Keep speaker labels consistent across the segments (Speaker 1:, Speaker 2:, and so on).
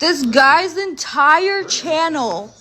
Speaker 1: This guy's entire channel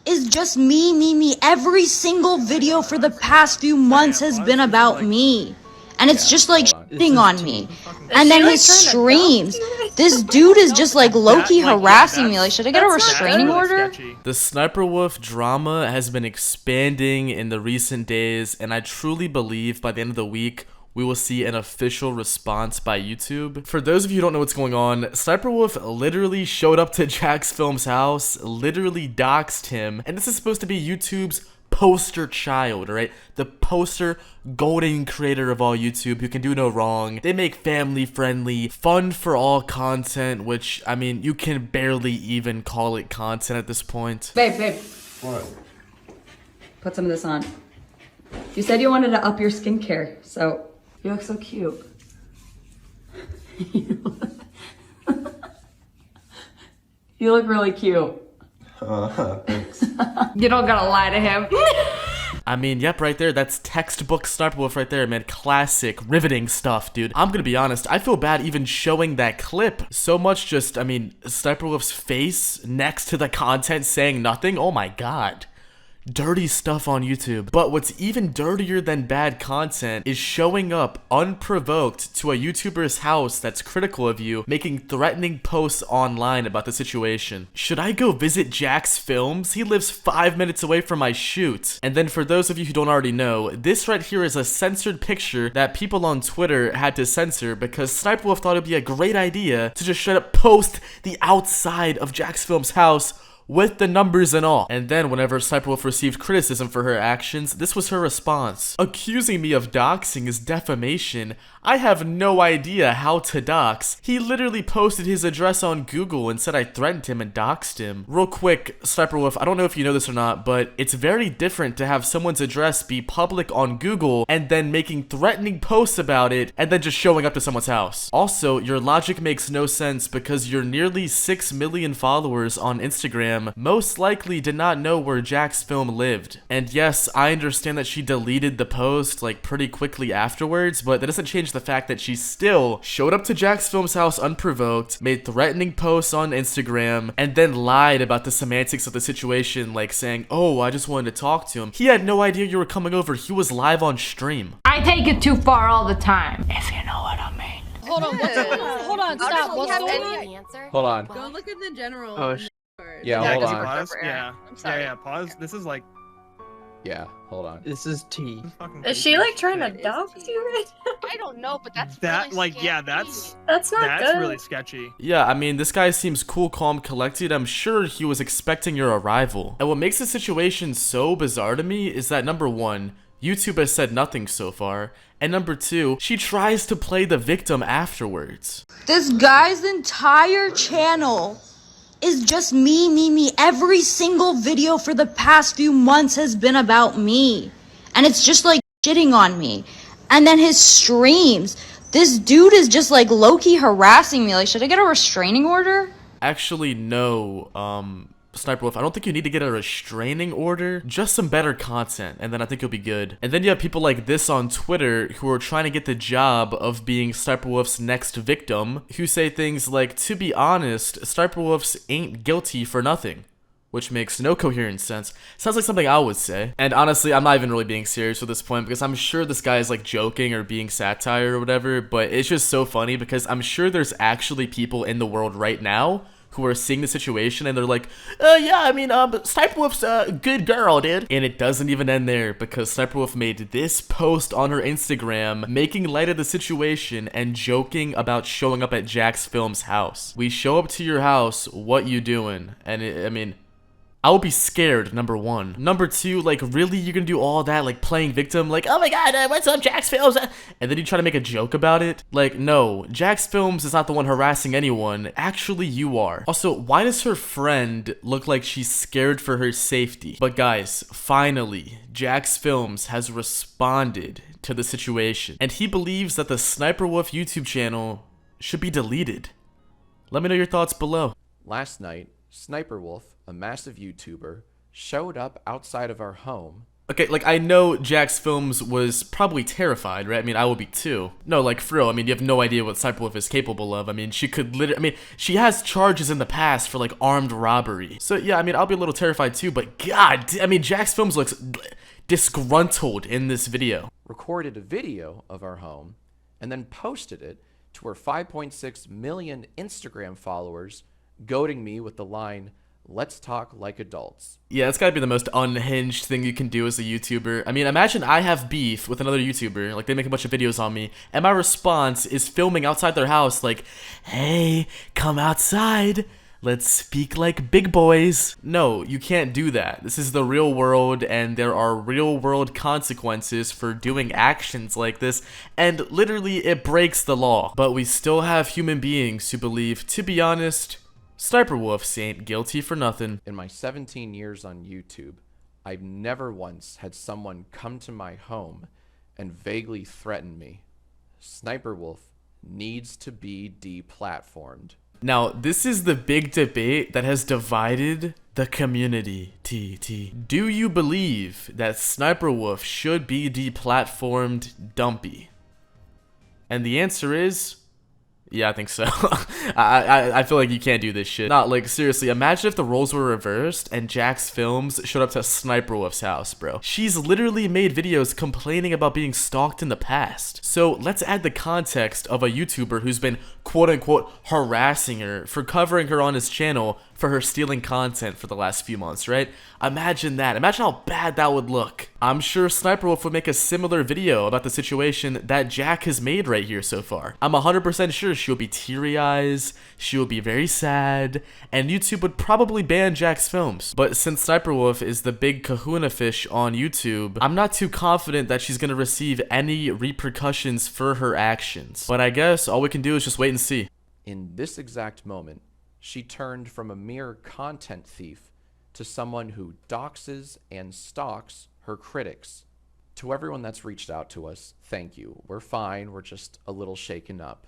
Speaker 1: is just me. Every single video for the past few months has been about me. And it's just like shitting on me. And then his streams. This dude is just like low-key harassing me. Like, should I get a restraining order?
Speaker 2: The Sniperwolf drama has been expanding in the recent days, and I truly believe by the end of the week, we will see an official response by YouTube. For those of you who don't know what's going on, Sniperwolf literally showed up to JacksFilms' house, literally doxed him, and this is supposed to be YouTube's poster child, right? The poster golden creator of all YouTube who can do no wrong. They make family friendly, fun for all content, which, I mean, you can barely even call it content at this point.
Speaker 3: Babe.
Speaker 4: What?
Speaker 3: Put some of this on. You said you wanted to up your skincare, so you look so cute. You look really cute.
Speaker 4: Thanks.
Speaker 3: You don't gotta lie to him.
Speaker 2: I mean, yep, right there. That's textbook Sniperwolf right there, man. Classic, riveting stuff, dude. I'm gonna be honest, I feel bad even showing that clip. So much just, I mean, Sniperwolf's face next to the content saying nothing. Oh my god. Dirty stuff on YouTube. But what's even dirtier than bad content is showing up unprovoked to a YouTuber's house that's critical of you, making threatening posts online about the situation. Should I go visit JacksFilms? He lives 5 minutes away from my shoot. And then for those of you who don't already know, this right here is a censored picture that people on Twitter had to censor because Sniperwolf thought it'd be a great idea to just straight up post the outside of JacksFilms' house with the numbers and all. And then whenever Sniperwolf received criticism for her actions, this was her response. Accusing me of doxing is defamation. I have no idea how to dox. He literally posted his address on Google and said I threatened him and doxed him. Real quick, Sniperwolf, I don't know if you know this or not, but it's very different to have someone's address be public on Google and then making threatening posts about it and then just showing up to someone's house. Also, your logic makes no sense because your nearly 6 million followers on Instagram most likely did not know where JacksFilm lived. And yes, I understand that she deleted the post like pretty quickly afterwards, but that doesn't change the fact that she still showed up to JacksFilm's house unprovoked, made threatening posts on Instagram, and then lied about the semantics of the situation, like saying, oh, I just wanted to talk to him. He had no idea you were coming over. He was live on stream.
Speaker 5: I take it too far all the time, if you know what I mean.
Speaker 6: Hold on, hold on, stop. What's going on?
Speaker 7: Hold on.
Speaker 6: Go look at the general.
Speaker 7: Oh, yeah, hold on.
Speaker 8: Pause. Yeah. Pause. This is like.
Speaker 7: Yeah, hold on.
Speaker 8: This is T.
Speaker 9: Is she like trying to dox you right now?
Speaker 6: I don't know, but that's
Speaker 8: that
Speaker 6: really
Speaker 8: like
Speaker 6: sketchy.
Speaker 8: yeah, that's
Speaker 9: not good.
Speaker 8: really sketchy.
Speaker 2: Yeah, I mean, this guy seems cool, calm, collected. I'm sure he was expecting your arrival. And what makes the situation so bizarre to me is that number one, YouTube has said nothing so far, and number two, she tries to play the victim afterwards.
Speaker 1: This guy's entire channel is just me. Every single video for the past few months has been about me. And it's just like shitting on me. And then his streams. This dude is just like low-key harassing me. Like, should I get a restraining order?
Speaker 2: Actually, no, Sniperwolf, I don't think you need to get a restraining order, just some better content, and then I think you'll be good. And then you have people like this on Twitter who are trying to get the job of being Sniperwolf's next victim, who say things like, to be honest, Sniperwolf's ain't guilty for nothing. Which makes no coherent sense. Sounds like something I would say. And honestly, I'm not even really being serious at this point because I'm sure this guy is like joking or being satire or whatever, but it's just so funny because I'm sure there's actually people in the world right now who are seeing the situation and they're like, yeah, I mean, Sniperwolf's a good girl, dude. And it doesn't even end there because Sniperwolf made this post on her Instagram making light of the situation and joking about showing up at JacksFilms' house. We show up to your house, what you doing? And I mean, I would be scared, number one. Number two, like, really, you're gonna do all that, like, playing victim, like, oh my god, what's up, JacksFilms? And then you try to make a joke about it? Like, no, JacksFilms is not the one harassing anyone. Actually, you are. Also, why does her friend look like she's scared for her safety? But guys, finally, JacksFilms has responded to the situation, and he believes that the Sniperwolf YouTube channel should be deleted. Let me know your thoughts below.
Speaker 7: Last night, Sniperwolf, a massive YouTuber, showed up outside of our home
Speaker 2: Okay, like, I know JacksFilms was probably terrified, right? I mean, I would be too. No, like, for real, I mean, you have no idea what Sniperwolf is capable of. I mean, she could literally, I mean, she has charges in the past for, like, armed robbery. So, yeah, I mean, I'll be a little terrified too, but God, I mean, JacksFilms looks disgruntled in this video.
Speaker 7: Recorded a video of our home and then posted it to her 5.6 million Instagram followers, goading me with the line, "Let's talk like adults."
Speaker 2: Yeah, it's gotta be the most unhinged thing you can do as a YouTuber. I mean, imagine I have beef with another YouTuber, like they make a bunch of videos on me, and my response is filming outside their house like, "Hey, come outside. Let's speak like big boys." No, you can't do that. This is the real world, and there are real world consequences for doing actions like this, and literally it breaks the law. But we still have human beings who believe, to be honest, Sniperwolf ain't guilty for nothing.
Speaker 7: In my 17 years on YouTube, I've never once had someone come to my home and vaguely threaten me. Sniperwolf needs to be deplatformed.
Speaker 2: Now, this is the big debate that has divided the community. Do you believe that Sniperwolf should be deplatformed, Dumpy? And the answer is, yeah, I think so. I feel like you can't do this shit. Not like, seriously, imagine if the roles were reversed and JacksFilms showed up to Sniperwolf's house, bro. She's literally made videos complaining about being stalked in the past. So let's add the context of a YouTuber who's been quote-unquote harassing her for covering her on his channel for her stealing content for the last few months, right? Imagine that. Imagine how bad that would look. I'm sure Sniperwolf would make a similar video about the situation that Jack has made right here so far. I'm 100% sure she will be teary eyes, she will be very sad, and YouTube would probably ban JacksFilms. But since Sniperwolf is the big kahuna fish on YouTube, I'm not too confident that she's gonna receive any repercussions for her actions. But I guess all we can do is just wait and see.
Speaker 7: In this exact moment, she turned from a mere content thief to someone who doxes and stalks her critics. To everyone that's reached out to us, thank you. We're fine, we're just a little shaken up.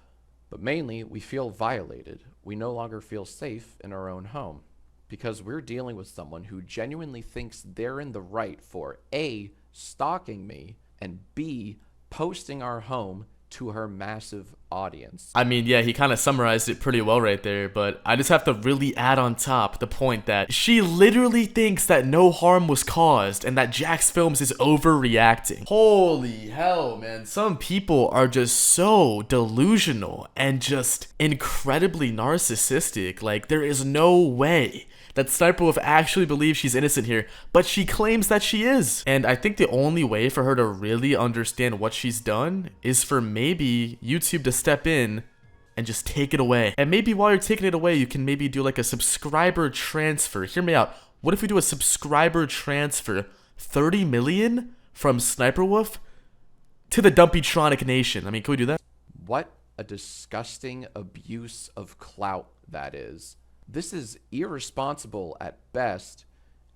Speaker 7: But mainly, we feel violated. We no longer feel safe in our own home because we're dealing with someone who genuinely thinks they're in the right for A, stalking me, and B, posting our home to her massive audience.
Speaker 2: I mean, yeah, he kind of summarized it pretty well right there, but I just have to really add on top the point that she literally thinks that no harm was caused and that JacksFilms is overreacting. Holy hell, man. Some people are just so delusional and just incredibly narcissistic. Like, there is no way that Sniperwolf actually believes she's innocent here, but she claims that she is. And I think the only way for her to really understand what she's done is for maybe YouTube to step in and just take it away. And maybe while you're taking it away, you can maybe do like a subscriber transfer. Hear me out. What if we do a subscriber transfer? 30 million from Sniperwolf to the Dumpytronic Nation. I mean, can we do that?
Speaker 7: What a disgusting abuse of clout that is. This is irresponsible at best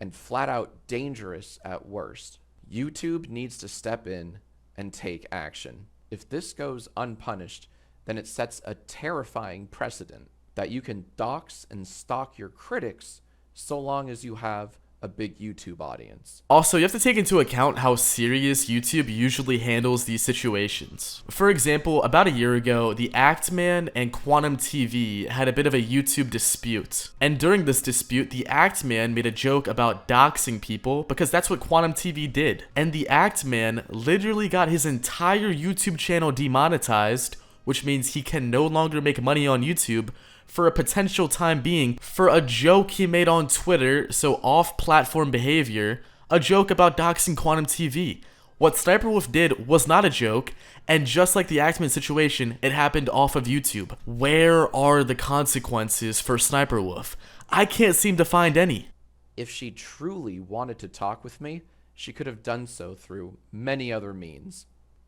Speaker 7: and flat out dangerous at worst. YouTube needs to step in and take action. If this goes unpunished, then it sets a terrifying precedent that you can dox and stalk your critics so long as you have a big YouTube audience.
Speaker 2: Also, you have to take into account how serious YouTube usually handles these situations. For example, about a year ago, the Actman and Quantum TV had a bit of a YouTube dispute. And during this dispute, the Actman made a joke about doxing people because that's what Quantum TV did. And the Actman literally got his entire YouTube channel demonetized, which means he can no longer make money on YouTube for a potential time being for a joke he made on Twitter, so off-platform behavior, a joke about doxing Quantum TV. What Sniperwolf did was not a joke, and just like the Actman situation, it happened off of YouTube. Where are the consequences for Sniperwolf? I can't seem to find any.
Speaker 7: If she truly wanted to talk with me, she could have done so through many other means.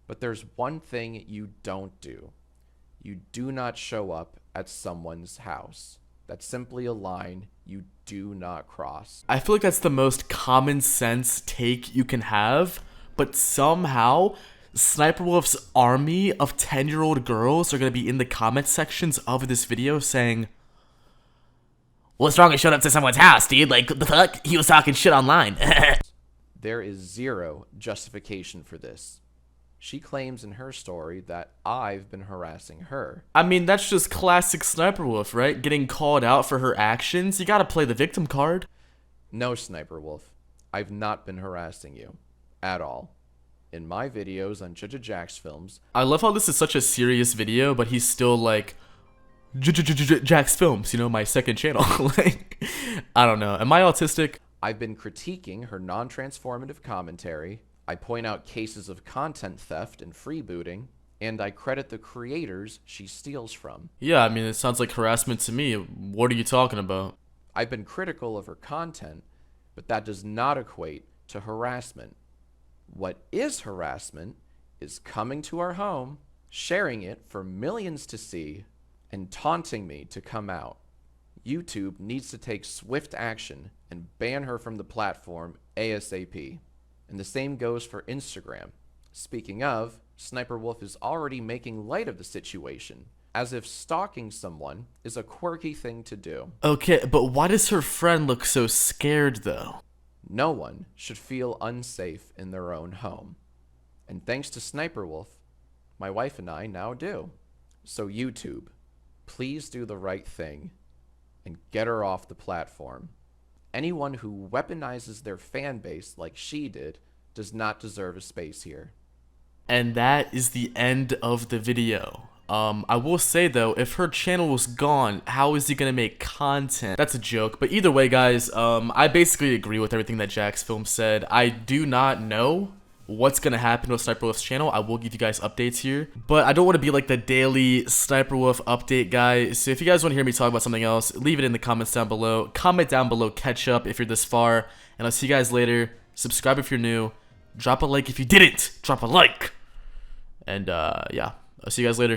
Speaker 7: But there's one thing you don't do. You do not show up at someone's house. That's simply a line you do not cross.
Speaker 2: I feel like that's the most common sense take you can have, but somehow Sniperwolf's army of 10-year-old girls are going to be in the comment sections of this video saying, "What's wrong with showing up to someone's house, dude? Like, what the fuck? He was talking shit online."
Speaker 7: There is zero justification for this. She claims in her story that I've been harassing her.
Speaker 2: I mean, that's just classic Sniperwolf, right? Getting called out for her actions. You gotta play the victim card.
Speaker 7: No, Sniperwolf, I've not been harassing you. At all. In my videos on JacksFilms,
Speaker 2: I love how this is such a serious video, but he's still like, JacksFilms, you know, my second channel. Like, I don't know. Am I autistic?
Speaker 7: I've been critiquing her non-transformative commentary, I point out cases of content theft and freebooting, and I credit the creators she steals from.
Speaker 2: Yeah, I mean, it sounds like harassment to me. What are you talking about?
Speaker 7: I've been critical of her content, but that does not equate to harassment. What is harassment is coming to our home, sharing it for millions to see, and taunting me to come out. YouTube needs to take swift action and ban her from the platform ASAP. And the same goes for Instagram. Speaking of, Sniperwolf is already making light of the situation, as if stalking someone is a quirky thing to do.
Speaker 2: Okay, but why does her friend look so scared, though?
Speaker 7: No one should feel unsafe in their own home. And thanks to Sniperwolf, my wife and I now do. So YouTube, please do the right thing and get her off the platform. Anyone who weaponizes their fan base like she did does not deserve a space here.
Speaker 2: And that is the end of the video. I will say though, if her channel was gone, how is he gonna make content? That's a joke, but either way guys, I basically agree with everything that JacksFilms said. I do not know what's gonna happen with Sniperwolf's channel. I will give you guys updates here, but I don't want to be like the daily Sniperwolf update guy. So if you guys want to hear me talk about something else, leave it in the comments down below. Comment down below, catch up if you're this far, and I'll see you guys later. Subscribe if you're new. Drop a like if you didn't. Drop a like. And yeah, I'll see you guys later.